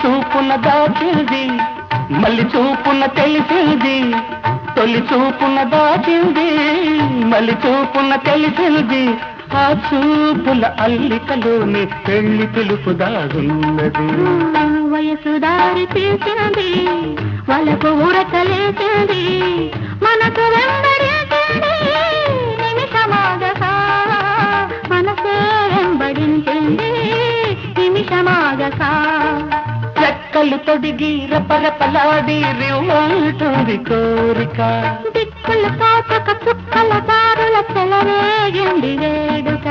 చూపున దాచింది మళ్ళీ చూపున తెలిసింది, తొలి చూపున దాచింది మళ్ళీ చూపున తెలిసింది. ఆ చూపుల అల్లికలోని పెళ్లి పిలుపు దాగున్నది. వయసు దారి తీసింది, వాళ్ళకు ఊరకలేసింది, మనకు వెంబడించింది నిమిషమాగగా, మనసే వెంబడించింది నిమిషమాగగా. రెక్కలు తొడిగి రపరపలాడి రివ్వంటుంది కోరిక, దిక్కులు కాచక చుక్కల దారుల చెలరేగింది వేడుక.